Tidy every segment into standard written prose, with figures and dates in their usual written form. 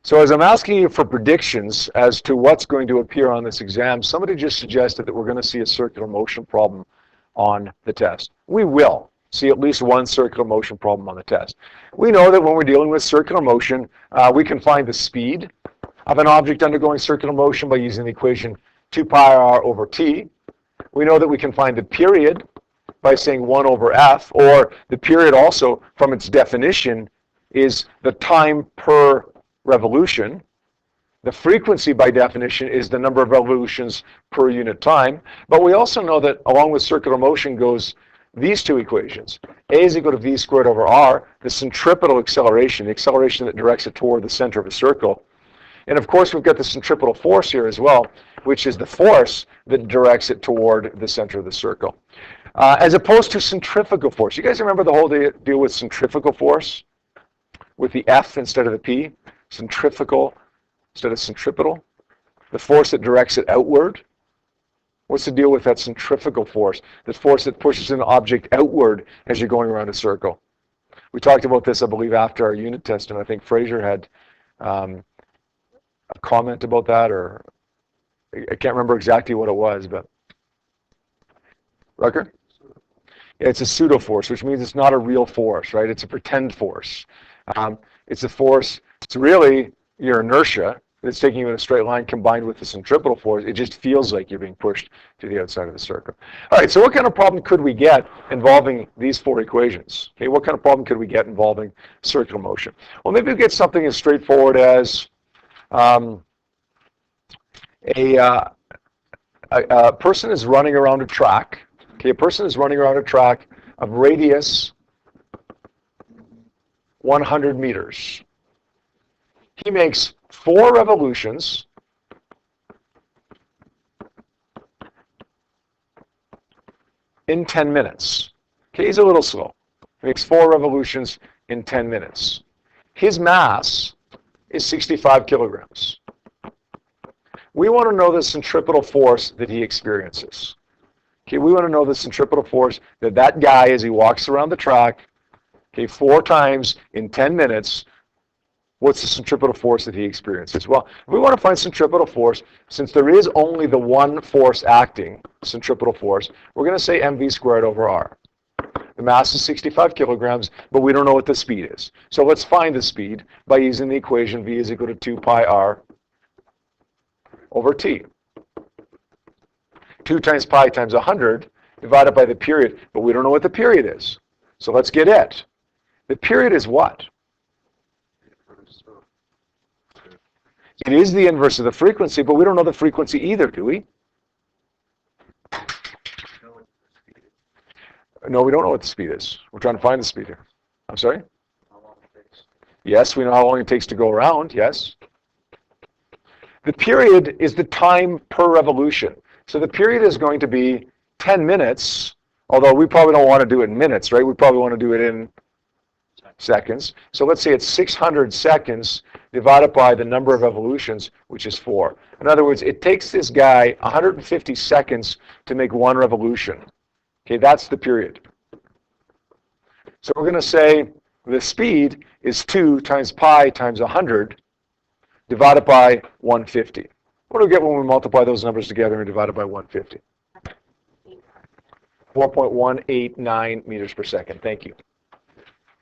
So as I'm asking you for predictions as to what's going to appear on this exam, somebody just suggested that we're going to see a circular motion problem on the test. We will see at least one circular motion problem on the test. We know that when we're dealing with circular motion, we can find the speed of an object undergoing circular motion by using the equation 2 pi r over t. We know that we can find the period by saying 1 over f, or the period also, from its definition, is the time per revolution. The frequency, by definition, is the number of revolutions per unit time. But we also know that along with circular motion goes these two equations. A is equal to v squared over r, the centripetal acceleration, the acceleration that directs it toward the center of a circle. And of course, we've got the centripetal force here as well, which is the force that directs it toward the center of the circle. As opposed to centrifugal force. You guys remember the whole deal with centrifugal force? With the F instead of the P? Centrifugal instead of centripetal? The force that directs it outward? What's the deal with that centrifugal force? The force that pushes an object outward as you're going around a circle. We talked about this, I believe, after our unit test, and I think Fraser had a comment about that, or I can't remember exactly what it was, but Rucker? Yeah, it's a pseudo force, which means it's not a real force, right? It's a pretend force. It's a force, it's really your inertia that's taking you in a straight line combined with the centripetal force. It just feels like you're being pushed to the outside of the circle. All right, so what kind of problem could we get involving these four equations? Okay, what kind of problem could we get involving circular motion? Well, maybe we get something as straightforward as a person is running around a track. Okay, a person is running around a track of radius 100 meters. He makes 4 revolutions in 10 minutes. Okay, he's a little slow. He makes 4 revolutions in 10 minutes. His mass is 65 kilograms. We want to know the centripetal force that he experiences. Okay, we want to know the centripetal force that that guy, as he walks around the track, okay, 4 times in 10 minutes, what's the centripetal force that he experiences? Well, if we want to find centripetal force, since there is only the one force acting, centripetal force, we're going to say mv squared over r. The mass is 65 kilograms, but we don't know what the speed is. So let's find the speed by using the equation v is equal to 2 pi r over t. 2 times pi times 100 divided by the period, but we don't know what the period is. So let's get it. The period is what? It is the inverse of the frequency, but we don't know the frequency either, do we? No, we don't know what the speed is. We're trying to find the speed here. I'm sorry? Yes, we know how long it takes to go around, yes. The period is the time per revolution. So the period is going to be 10 minutes, although we probably don't want to do it in minutes, right? We probably want to do it in seconds. So let's say it's 600 seconds divided by the number of revolutions, which is 4. In other words, it takes this guy 150 seconds to make 1 revolution. Okay, that's the period. So we're going to say the speed is 2 times pi times 100 divided by 150. What do we get when we multiply those numbers together and divide it by 150? 4.189 meters per second. Thank you.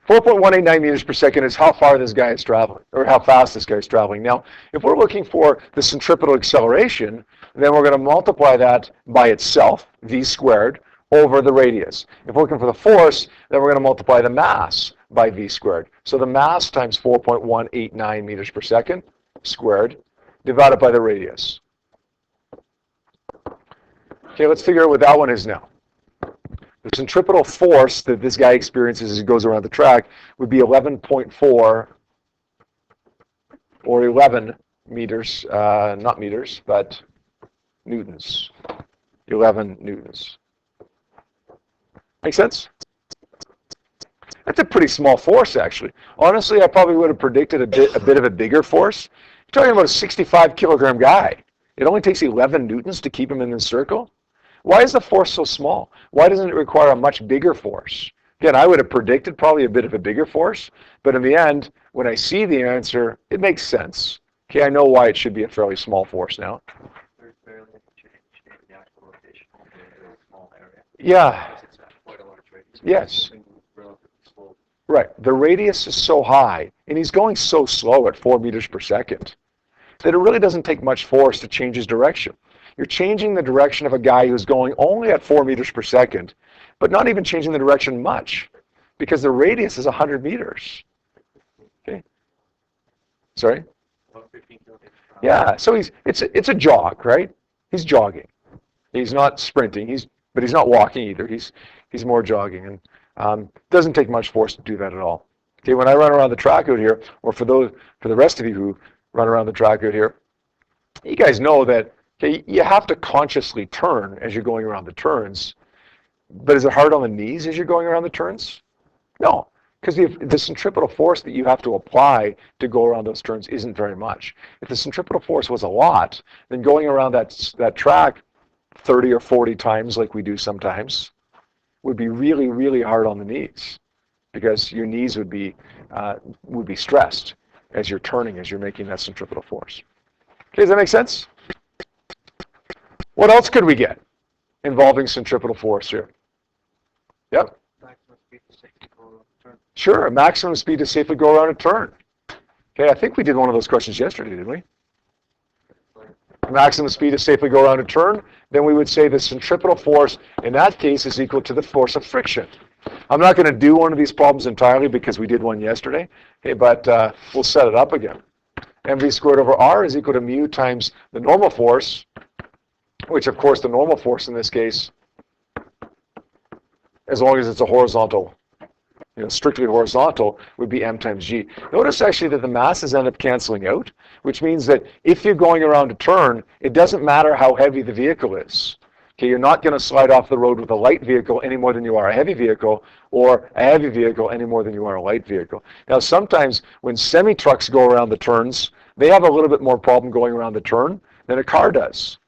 4.189 meters per second is how far this guy is traveling, or how fast this guy is traveling. Now, if we're looking for the centripetal acceleration, then we're going to multiply that by itself, v squared, over the radius. If we're looking for the force, then we're going to multiply the mass by v squared. So the mass times 4.189 meters per second squared divided by the radius. Okay, let's figure out what that one is now. The centripetal force that this guy experiences as he goes around the track would be 11.4 or 11 meters, not meters, but newtons. 11 newtons. Make sense? That's a pretty small force, actually. Honestly, I probably would have predicted a bit of a bigger force. You're talking about a 65 kilogram guy. It only takes 11 newtons to keep him in the circle. Why is the force so small? Why doesn't it require a much bigger force? Again, I would have predicted probably a bit of a bigger force, but in the end, when I see the answer, it makes sense. Okay, I know why it should be a fairly small force now. There's barely any change in the actual rotation over a very small area. Yeah. It's quite a large radius. Yes. Relatively slow. Right. The radius is so high, and he's going so slow at 4 meters per second, that it really doesn't take much force to change his direction. You're changing the direction of a guy who's going only at 4 meters per second, but not even changing the direction much, because the radius is 100 meters. Okay. Sorry? About 15 kilometers per hour. Yeah, so it's a jog, right? He's jogging. He's not sprinting, but he's not walking either. He's more jogging, and doesn't take much force to do that at all. Okay, when I run around the track out here, or for the rest of you who run around the track out here, you guys know that okay, you have to consciously turn as you're going around the turns. But is it hard on the knees as you're going around the turns? No, because the centripetal force that you have to apply to go around those turns isn't very much. If the centripetal force was a lot, then going around that track 30 or 40 times like we do sometimes would be really, really hard on the knees, because your knees would be stressed as you're turning, as you're making that centripetal force. Okay, does that make sense? What else could we get involving centripetal force here? Yep. Maximum speed to safely go around the turn. Sure, maximum speed to safely go around a turn. Okay, I think we did one of those questions yesterday, didn't we? Maximum speed to safely go around a turn, then we would say the centripetal force in that case is equal to the force of friction. I'm not going to do one of these problems entirely because we did one yesterday, okay, but we'll set it up again. mv squared over r is equal to mu times the normal force, which of course the normal force in this case, as long as it's a horizontal, strictly horizontal, would be m times g. Notice actually that the masses end up canceling out, which means that if you're going around a turn, it doesn't matter how heavy the vehicle is. Okay, you're not going to slide off the road with a light vehicle any more than you are a heavy vehicle, or a heavy vehicle any more than you are a light vehicle. Now, sometimes when semi-trucks go around the turns, they have a little bit more problem going around the turn than a car does.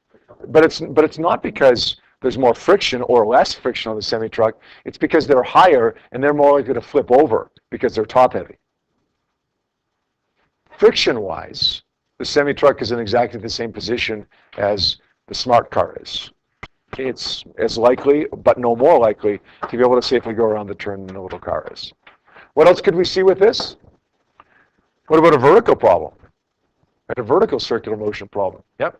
But it's not because there's more friction or less friction on the semi-truck. It's because they're higher and they're more likely to flip over because they're top-heavy. Friction-wise, the semi-truck is in exactly the same position as the smart car is. It's as likely, but no more likely, to be able to safely go around the turn than the little car is. What else could we see with this? What about a vertical problem? A vertical circular motion problem. Yep.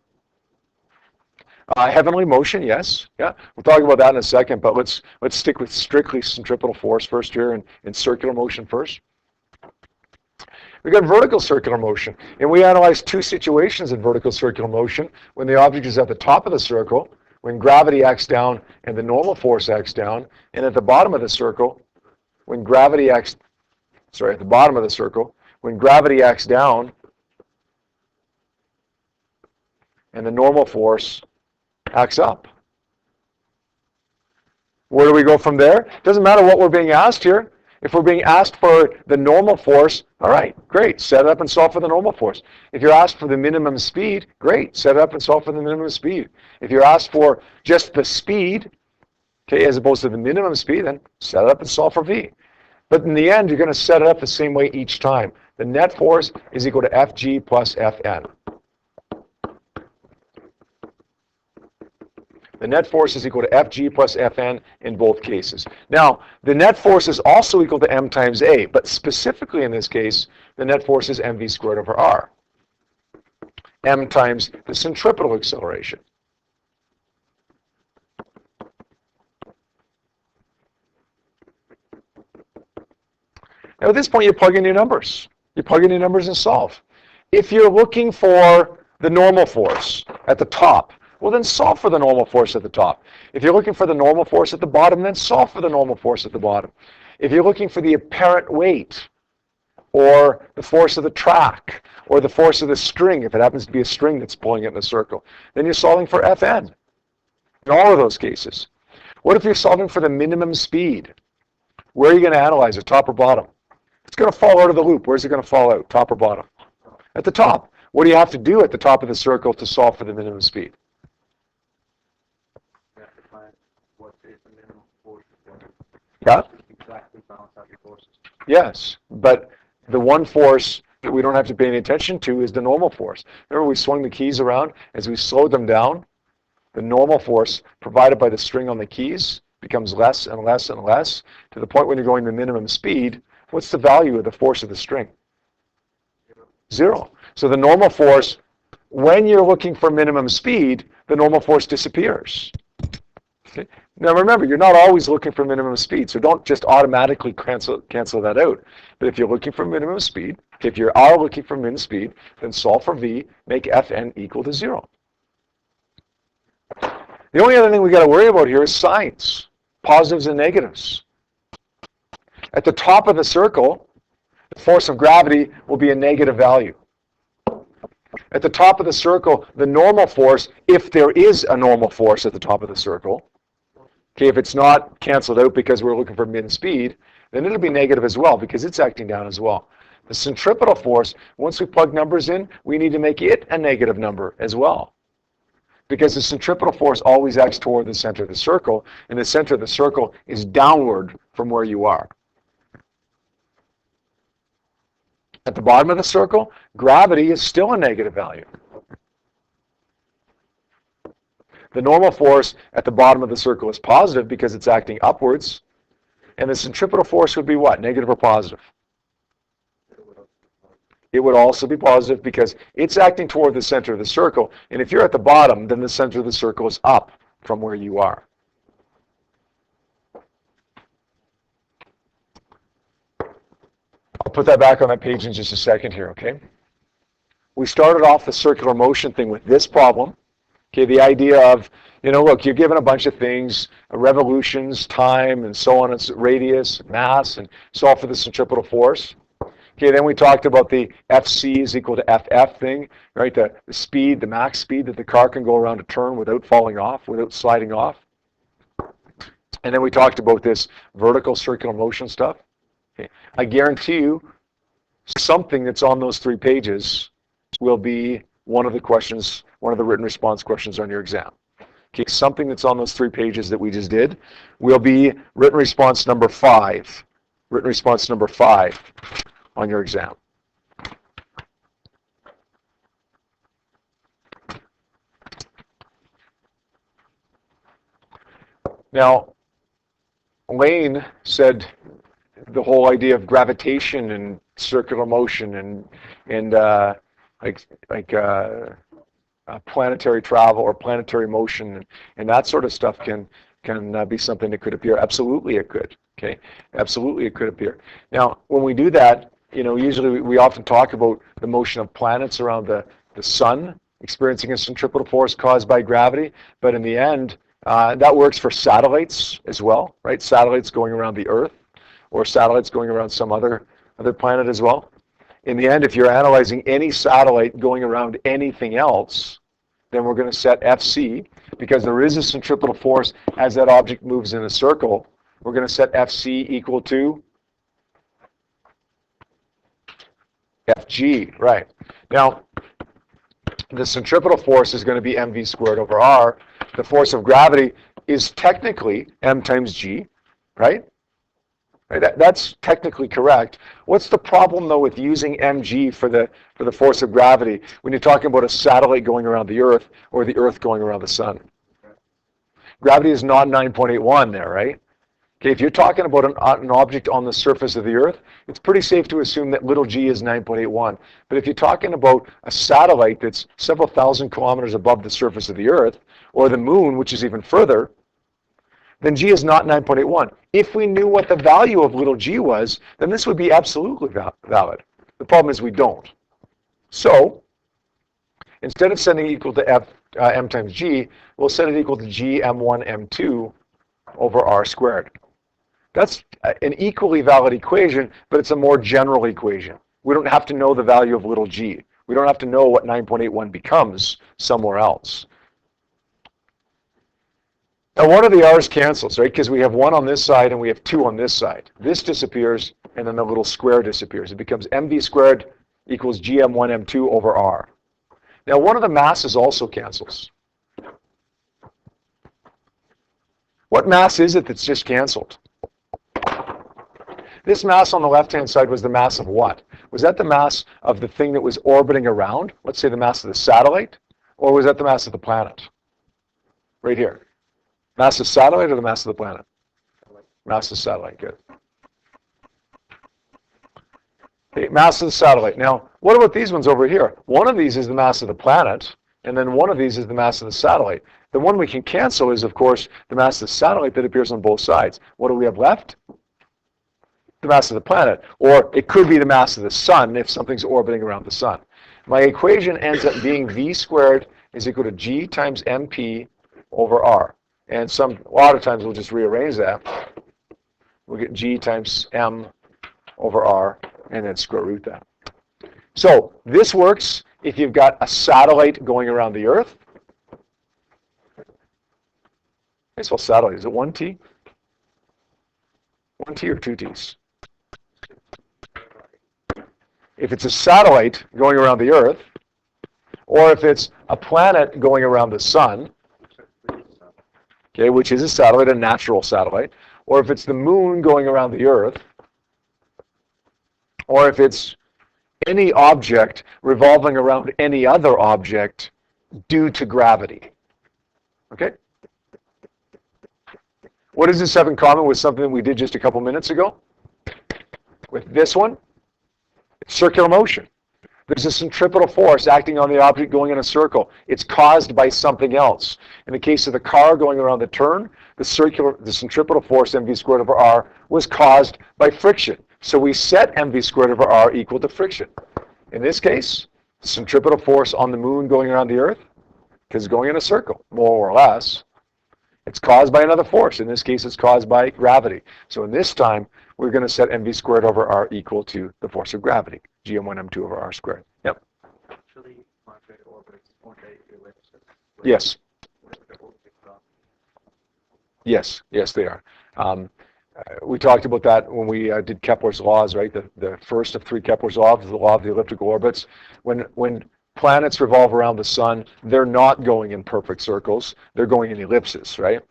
Heavenly motion, yes. Yeah, we'll talk about that in a second, but let's stick with strictly centripetal force first here and circular motion first. We got vertical circular motion, and we analyzed two situations in vertical circular motion: when the object is at the top of the circle, when gravity acts down and the normal force acts down, and at the bottom of the circle, when gravity acts, at the bottom of the circle, when gravity acts down and the normal force acts up. Where do we go from there? Doesn't matter what we're being asked here. If we're being asked for the normal force, all right, great, set it up and solve for the normal force. If you're asked for the minimum speed, great, set it up and solve for the minimum speed. If you're asked for just the speed, okay, as opposed to the minimum speed, then set it up and solve for v. But in the end, you're going to set it up the same way each time. The net force is equal to Fg plus Fn. The net force is equal to Fg plus Fn in both cases. Now, the net force is also equal to m times a, but specifically in this case, the net force is mv squared over r. M times the centripetal acceleration. Now, at this point, you plug in your numbers. You plug in your numbers and solve. If you're looking for the normal force at the top, well, then solve for the normal force at the top. If you're looking for the normal force at the bottom, then solve for the normal force at the bottom. If you're looking for the apparent weight, or the force of the track, or the force of the string, if it happens to be a string that's pulling it in a circle, then you're solving for Fn in all of those cases. What if you're solving for the minimum speed? Where are you going to analyze it, top or bottom? It's going to fall out of the loop. Where's it going to fall out, top or bottom? At the top. What do you have to do at the top of the circle to solve for the minimum speed? What is the minimum force? Yeah? Exactly balance out your forces. Yes, but The one force that we don't have to pay any attention to is the normal force. Remember, we swung the keys around. As we slowed them down, the normal force provided by the string on the keys becomes less and less and less to the point when you're going to minimum speed. What's the value of the force of the string? 0. So the normal force, when you're looking for minimum speed, the normal force disappears. Okay? Now remember, you're not always looking for minimum speed, so don't just automatically cancel that out. But if you're looking for minimum speed, if you are looking for min speed, then solve for v, make Fn equal to 0. The only other thing we got to worry about here is signs, positives and negatives. At the top of the circle, the force of gravity will be a negative value. At the top of the circle, the normal force, if there is a normal force at the top of the circle, okay, if it's not canceled out because we're looking for min speed, then it'll be negative as well because it's acting down as well. The centripetal force, once we plug numbers in, we need to make it a negative number as well. Because the centripetal force always acts toward the center of the circle, and the center of the circle is downward from where you are. At the bottom of the circle, gravity is still a negative value. The normal force at the bottom of the circle is positive because it's acting upwards, and the centripetal force would be what, negative or positive? It would also be positive because it's acting toward the center of the circle. And if you're at the bottom, then the center of the circle is up from where you are. I'll put that back on that page in just a second here, okay? We started off the circular motion thing with this problem. Okay, the idea of, look, you're given a bunch of things, revolutions, time, and so on, it's radius, mass, and solve for the centripetal force. Okay, then we talked about the FC is equal to FF thing, right? The speed, the max speed that the car can go around a turn without falling off, without sliding off. And then we talked about this vertical circular motion stuff. Okay. I guarantee you something that's on those 3 pages will be one of the questions, one of the written response questions on your exam. Okay, something that's on those 3 pages that we just did will be written response number 5. Written response number 5. On your exam. Now, Lane said the whole idea of gravitation and circular motion and planetary travel or planetary motion and that sort of stuff can be something that could appear. Absolutely, it could. Okay, absolutely, it could appear. Now, when we do that, usually we often talk about the motion of planets around the sun experiencing a centripetal force caused by gravity, but in the end, that works for satellites as well, right? Satellites going around the Earth or satellites going around some other planet as well. In the end, if you're analyzing any satellite going around anything else, then we're going to set FC, because there is a centripetal force as that object moves in a circle. We're going to set FC equal to Fg, right. Now, the centripetal force is going to be mv squared over r. The force of gravity is technically m times g, right? That's technically correct. What's the problem, though, with using mg for the force of gravity when you're talking about a satellite going around the Earth or the Earth going around the sun? Gravity is not 9.81 there, right? Okay, if you're talking about an object on the surface of the Earth, it's pretty safe to assume that little g is 9.81. But if you're talking about a satellite that's several thousand kilometers above the surface of the Earth, or the moon, which is even further, then g is not 9.81. If we knew what the value of little g was, then this would be absolutely valid. The problem is we don't. So, instead of setting it equal to m times g, we'll set it equal to g m1 m2 over r squared. That's an equally valid equation, but it's a more general equation. We don't have to know the value of little g. We don't have to know what 9.81 becomes somewhere else. Now, one of the r's cancels, right? Because we have 1 on this side and we have 2 on this side. This disappears, and then the little square disappears. It becomes mv squared equals gm1 m2 over r. Now, one of the masses also cancels. What mass is it that's just canceled? This mass on the left-hand side was the mass of what? Was that the mass of the thing that was orbiting around? Let's say the mass of the satellite? Or was that the mass of the planet? Right here. Mass of satellite or the mass of the planet? Mass of satellite, good. Okay, mass of the satellite. Now, what about these ones over here? One of these is the mass of the planet, and then one of these is the mass of the satellite. The one we can cancel is, of course, the mass of the satellite that appears on both sides. What do we have left? The mass of the planet. Or it could be the mass of the sun if something's orbiting around the sun. My equation ends up being v squared is equal to g times mp over r. And a lot of times we'll just rearrange that. We'll get g times m over r, and then square root that. So this works if you've got a satellite going around the Earth. I spell satellite. Is it one T? One T or two T's? If it's a satellite going around the Earth, or if it's a planet going around the sun, okay, which is a satellite, a natural satellite, or if it's the moon going around the Earth, or if it's any object revolving around any other object due to gravity. Okay? What does this have in common with something that we did just a couple minutes ago? With this one? It's circular motion. There's a centripetal force acting on the object going in a circle. It's caused by something else. In the case of the car going around the turn, the centripetal force, mv squared over r, was caused by friction. So we set mv squared over r equal to friction. In this case, the centripetal force on the moon going around the Earth, because it's going in a circle, more or less, it's caused by another force. In this case, it's caused by gravity. So in this time, we're going to set mv squared over r equal to the force of gravity, gm1 m2 over r squared. Yep. Actually, planetary orbits, won't they ellipse? Yes. Yes, they are. We talked about that when we did Kepler's laws, right? The first of three Kepler's laws, the law of the elliptical orbits. When planets revolve around the sun, they're not going in perfect circles. They're going in ellipses, right?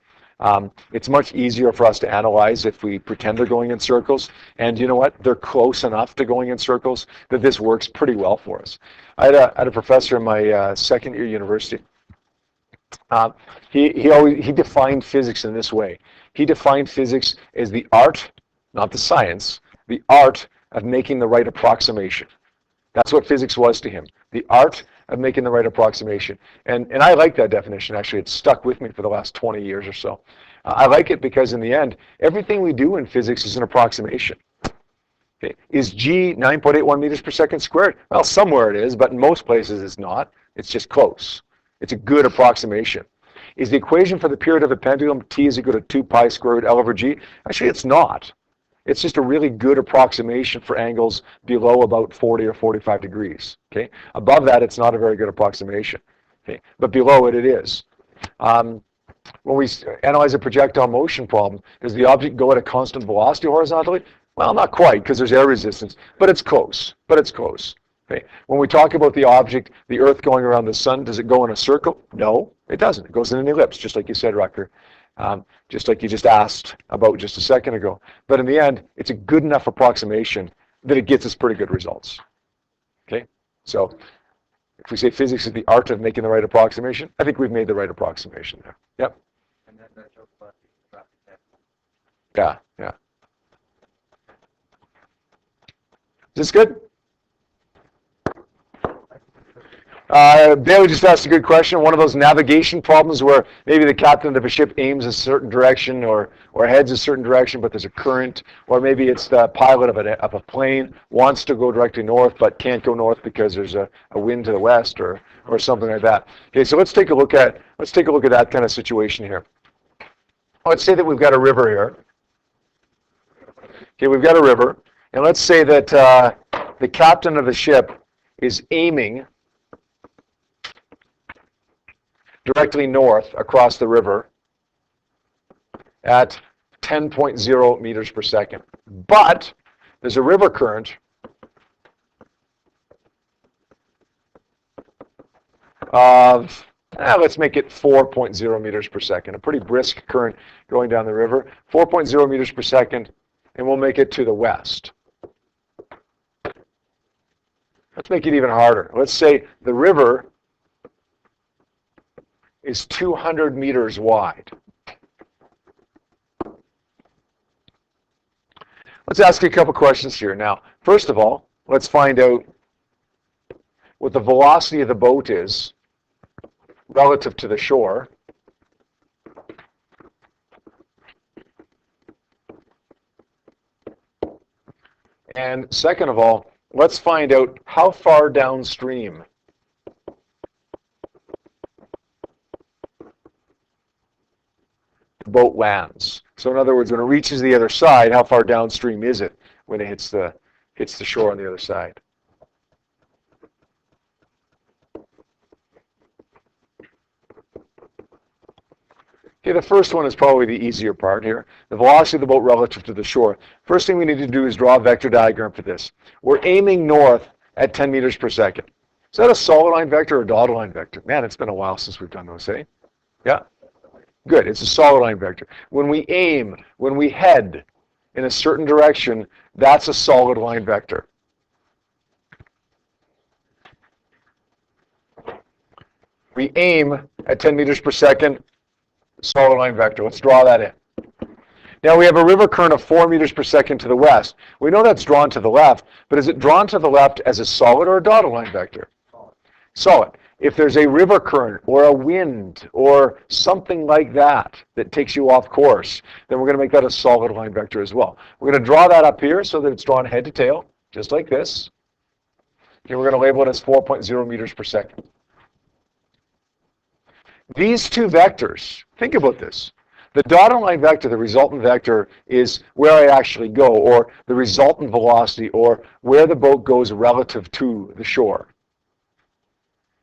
It's much easier for us to analyze if we pretend they're going in circles. And you know what? They're close enough to going in circles that this works pretty well for us. I had a professor in my second year university. He defined physics in this way. He defined physics as the art, not the science, the art of making the right approximation. That's what physics was to him, the art of making the right approximation. And I like that definition, actually. It's stuck with me for the last 20 years or so. I like it because in the end, everything we do in physics is an approximation. Okay. Is g 9.81 meters per second squared? Well, somewhere it is, but in most places it's not. It's just close. It's a good approximation. Is the equation for the period of a pendulum t is equal to 2 pi square root L over g? Actually, it's not. It's just a really good approximation for angles below about 40 or 45 degrees. Okay? Above that, it's not a very good approximation. Okay? But below it, it is. When we analyze a projectile motion problem, does the object go at a constant velocity horizontally? Well, not quite, because there's air resistance, but it's close. Okay. When we talk about the object, the Earth going around the sun, does it go in a circle? No, it doesn't. It goes in an ellipse, just like you said, Rucker. Just like you just asked about just a second ago. But in the end, it's a good enough approximation that it gets us pretty good results. Okay? So if we say physics is the art of making the right approximation, I think we've made the right approximation there. Yep. And then that joke about the traffic. Yeah. Is this good? Bailey just asked a good question. One of those navigation problems where maybe the captain of a ship aims a certain direction or heads a certain direction, but there's a current, or maybe it's the pilot of a plane wants to go directly north but can't go north because there's a wind to the west or something like that. Okay, so let's take a look at that kind of situation here. Let's say that we've got a river here. Okay, we've got a river, and let's say that the captain of the ship is aiming directly north across the river at 10.0 meters per second. But there's a river current of, let's make it 4.0 meters per second, a pretty brisk current going down the river. 4.0 meters per second and we'll make it to the west. Let's make it even harder. Let's say the river is 200 meters wide. Let's ask you a couple questions here. Now, first of all, let's find out what the velocity of the boat is relative to the shore. And second of all, let's find out how far downstream the boat lands. So in other words, when it reaches the other side, how far downstream is it when it hits the shore on the other side? Okay, the first one is probably the easier part here. The velocity of the boat relative to the shore. First thing we need to do is draw a vector diagram for this. We're aiming north at 10 meters per second. Is that a solid line vector or a dotted line vector? Man, it's been a while since we've done those, eh? Yeah? Good, it's a solid line vector. When we aim, when we head in a certain direction, that's a solid line vector. We aim at 10 meters per second, solid line vector. Let's draw that in. Now we have a river current of 4 meters per second to the west. We know that's drawn to the left, but is it drawn to the left as a solid or a dotted line vector? Solid. If there's a river current or a wind or something like that that takes you off course, then we're going to make that a solid line vector as well. We're going to draw that up here so that it's drawn head to tail, just like this. Okay, we're going to label it as 4.0 meters per second. These two vectors, think about this. The dotted line vector, the resultant vector, is where I actually go, or the resultant velocity, or where the boat goes relative to the shore.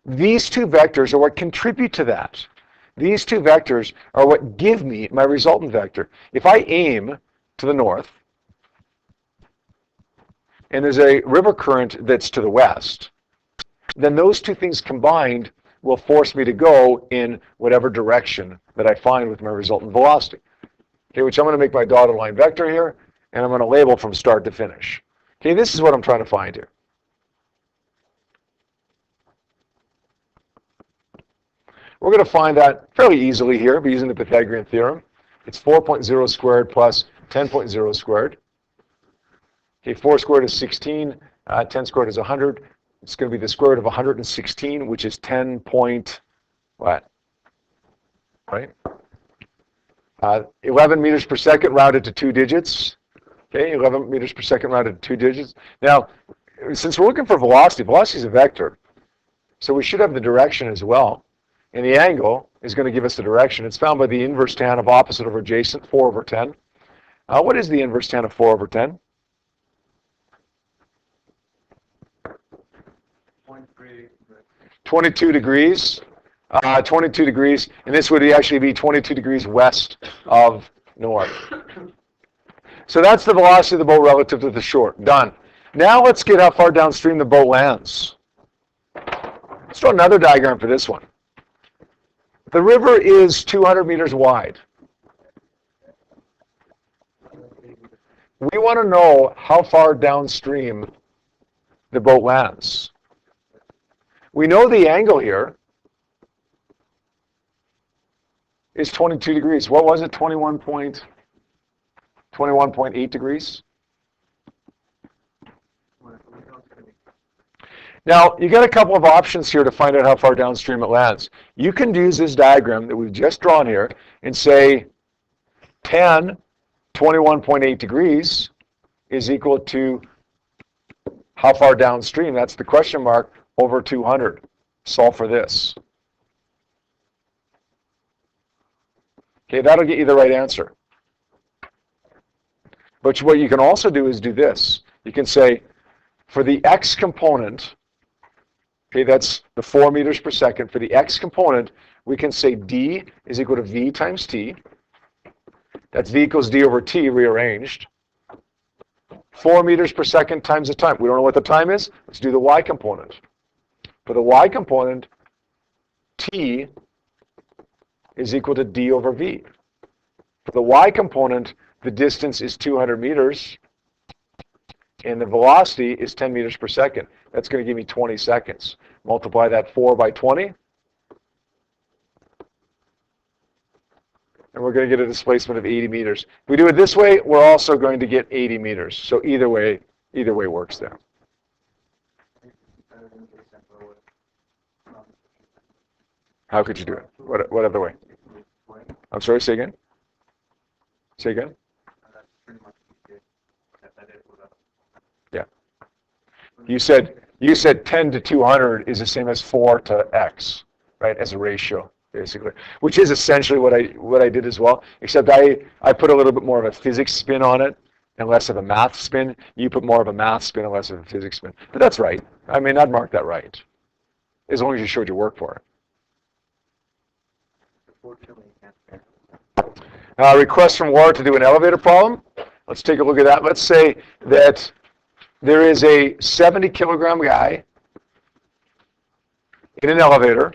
These two vectors are what contribute to that. These two vectors are what give me my resultant vector. If I aim to the north, and there's a river current that's to the west, then those two things combined will force me to go in whatever direction that I find with my resultant velocity. Okay, which I'm going to make my dotted line vector here, and I'm going to label from start to finish. Okay, this is what I'm trying to find here. We're going to find that fairly easily here by using the Pythagorean theorem. It's 4.0 squared plus 10.0 squared. Okay, 4 squared is 16, 10 squared is 100. It's going to be the square root of 116, which is 10 point, what? Right? 11 meters per second rounded to 2 digits. Okay, 11 meters per second rounded to 2 digits. Now, since we're looking for velocity, velocity is a vector. So we should have the direction as well. And the angle is going to give us the direction. It's found by the inverse tan of opposite over adjacent, 4 over 10. What is the inverse tan of 4 over 10? 22 degrees. 22 degrees. And this would actually be 22 degrees west of north. So that's the velocity of the boat relative to the shore. Done. Now let's get how far downstream the boat lands. Let's draw another diagram for this one. The river is 200 meters wide. We want to know how far downstream the boat lands. We know the angle here is 22 degrees. What was it? 21.8 degrees? Now, you got a couple of options here to find out how far downstream it lands. You can use this diagram that we've just drawn here and say 10, 21.8 degrees is equal to how far downstream, that's the question mark, over 200. Solve for this. Okay, that'll get you the right answer. But what you can also do is do this. You can say, for the x component, okay, that's the 4 meters per second. For the x component, we can say d is equal to v times t. That's v equals d over t rearranged. 4 meters per second times the time. We don't know what the time is. Let's do the y component. For the y component, t is equal to d over v. For the y component, the distance is 200 meters, and the velocity is 10 meters per second. That's going to give me 20 seconds. Multiply that 4 by 20, and we're going to get a displacement of 80 meters. If we do it this way, we're also going to get 80 meters. So either way works there. How could you do it? What other way? I'm sorry, say again? Say again? Yeah. You said 10 to 200 is the same as 4 to x, right, as a ratio, basically, which is essentially what I did as well, except I put a little bit more of a physics spin on it and less of a math spin. You put more of a math spin and less of a physics spin. But that's right. I mean, I'd mark that right, as long as you showed your work for it. Request from Laura to do an elevator problem. Let's take a look at that. Let's say that there is a 70-kilogram guy in an elevator,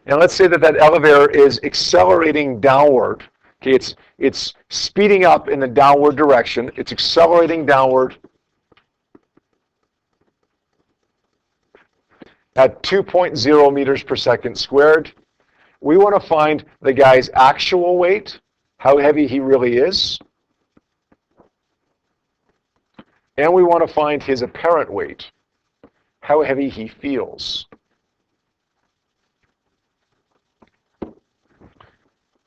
and let's say that that elevator is accelerating downward. Okay, it's speeding up in the downward direction. It's accelerating downward at 2.0 meters per second squared. We want to find the guy's actual weight, how heavy he really is, and we want to find his apparent weight, how heavy he feels.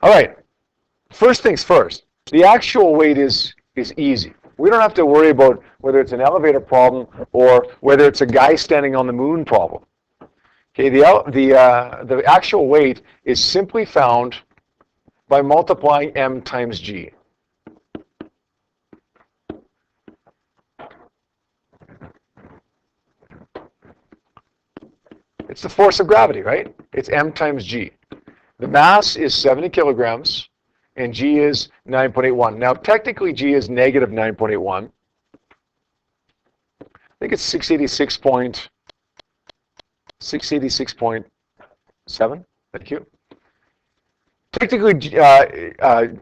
All right, first things first, the actual weight is easy. We don't have to worry about whether it's an elevator problem or whether it's a guy standing on the moon problem. Okay, the actual weight is simply found by multiplying m times g. It's the force of gravity, right? It's m times g. The mass is 70 kilograms, and g is 9.81. Now, technically, g is negative 9.81. I think it's 686.7. Thank you. Technically,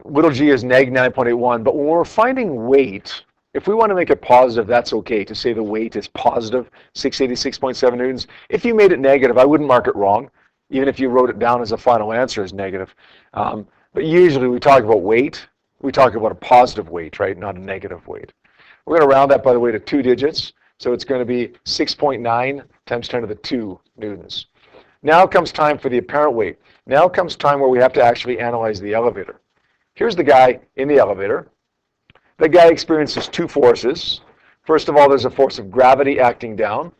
little g is neg 9.81, but when we're finding weight, if we want to make it positive, that's okay to say the weight is positive 686.7 newtons. If you made it negative, I wouldn't mark it wrong, even if you wrote it down as a final answer as negative. But usually we talk about weight, we talk about a positive weight, right, not a negative weight. We're going to round that, by the way, to 2 digits. So it's going to be 6.9 times 10 to the 2 newtons. Now comes time for the apparent weight. Now comes time where we have to actually analyze the elevator. Here's the guy in the elevator. The guy experiences two forces. First of all, there's a force of gravity acting down,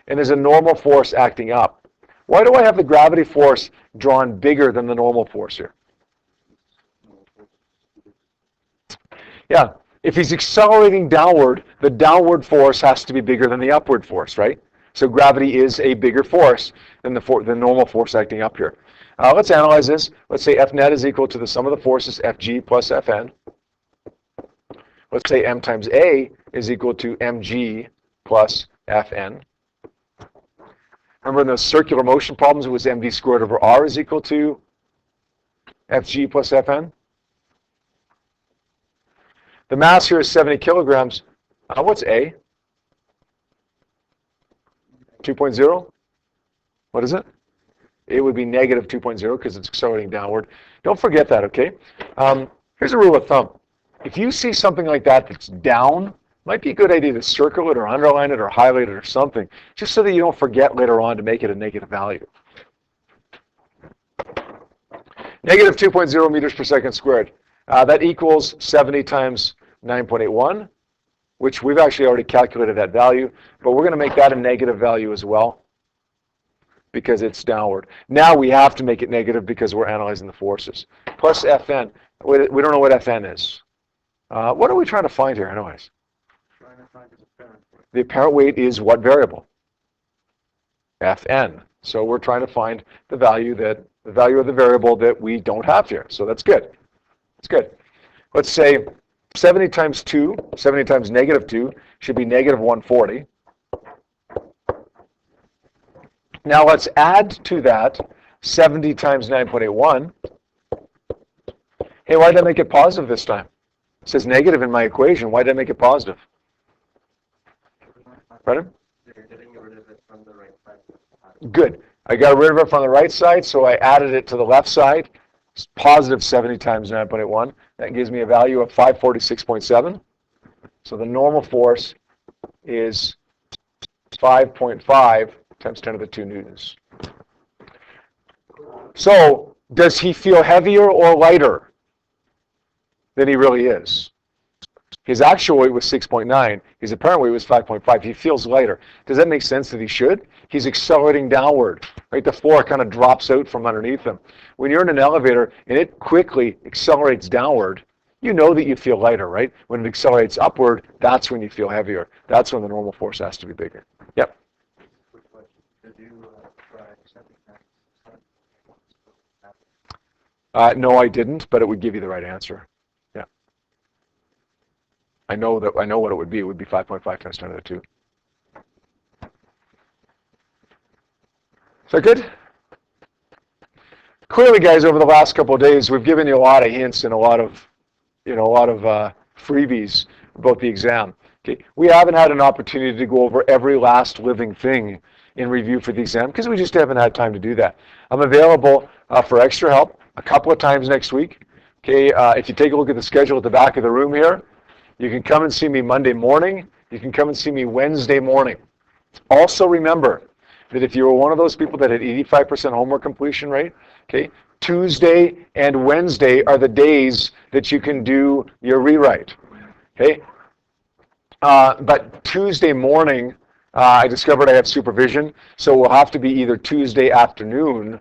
and there's a normal force acting up. Why do I have the gravity force drawn bigger than the normal force here? Yeah, if he's accelerating downward, the downward force has to be bigger than the upward force, right? So gravity is a bigger force than the normal force acting up here. Let's analyze this. Let's say F net is equal to the sum of the forces Fg plus Fn. Let's say m times A is equal to mg plus Fn. Remember in those circular motion problems, it was mv squared over r is equal to Fg plus Fn. The mass here is 70 kilograms. What's A? 2.0? What is it? It would be negative 2.0 because it's accelerating downward. Don't forget that, okay? Here's a rule of thumb. If you see something like that that's down, it might be a good idea to circle it or underline it or highlight it or something, just so that you don't forget later on to make it a negative value. Negative 2.0 meters per second squared. That equals 70 times 9.81, which we've actually already calculated that value, but we're going to make that a negative value as well because it's downward. Now we have to make it negative because we're analyzing the forces. Plus Fn. We don't know what Fn is. What are we trying to find here anyways? Trying to find his apparent weight. The apparent weight is what variable? Fn. So we're trying to find the value of the variable that we don't have here. So that's good. That's good. Let's say 70 times 2, 70 times negative 2 should be negative 140. Now let's add to that 70 times 9.81. Hey, why did I make it positive this time? It says negative in my equation. Why did I make it positive? Pardon? You're getting rid of it from the right side. Good. I got rid of it from the right side, so I added it to the left side. It's positive 70 times 9.81. That gives me a value of 546.7. So the normal force is 5.5 times 10 to the 2 newtons. So does he feel heavier or lighter than he really is? His actual weight was 6.9. His apparent weight was 5.5. He feels lighter. Does that make sense that he should? He's accelerating downward. Right? The floor kind of drops out from underneath him. When you're in an elevator and it quickly accelerates downward, you know that you feel lighter, right? When it accelerates upward, that's when you feel heavier. That's when the normal force has to be bigger. Yep. Quick question. Did you try accepting that? No, I didn't, but it would give you the right answer. Yeah. I know what it would be. It would be 5.5 times 10 to the 2. Is that good? Clearly, guys, over the last couple of days, we've given you a lot of hints and a lot of freebies about the exam. Okay, we haven't had an opportunity to go over every last living thing in review for the exam because we just haven't had time to do that. I'm available for extra help a couple of times next week. Okay, if you take a look at the schedule at the back of the room here, you can come and see me Monday morning. You can come and see me Wednesday morning. Also remember that if you were one of those people that had 85% homework completion rate, okay, Tuesday and Wednesday are the days that you can do your rewrite. Okay, but Tuesday morning, I discovered I have supervision, so it will have to be either Tuesday afternoon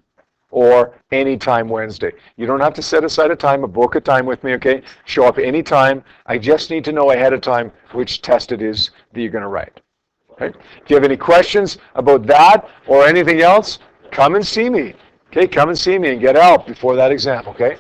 or anytime Wednesday. You don't have to set aside a time or book a time with me, okay? Show up anytime. I just need to know ahead of time which test it is that you're going to write. Okay? If you have any questions about that or anything else, come and see me. Okay, come and see me and get help before that exam, okay?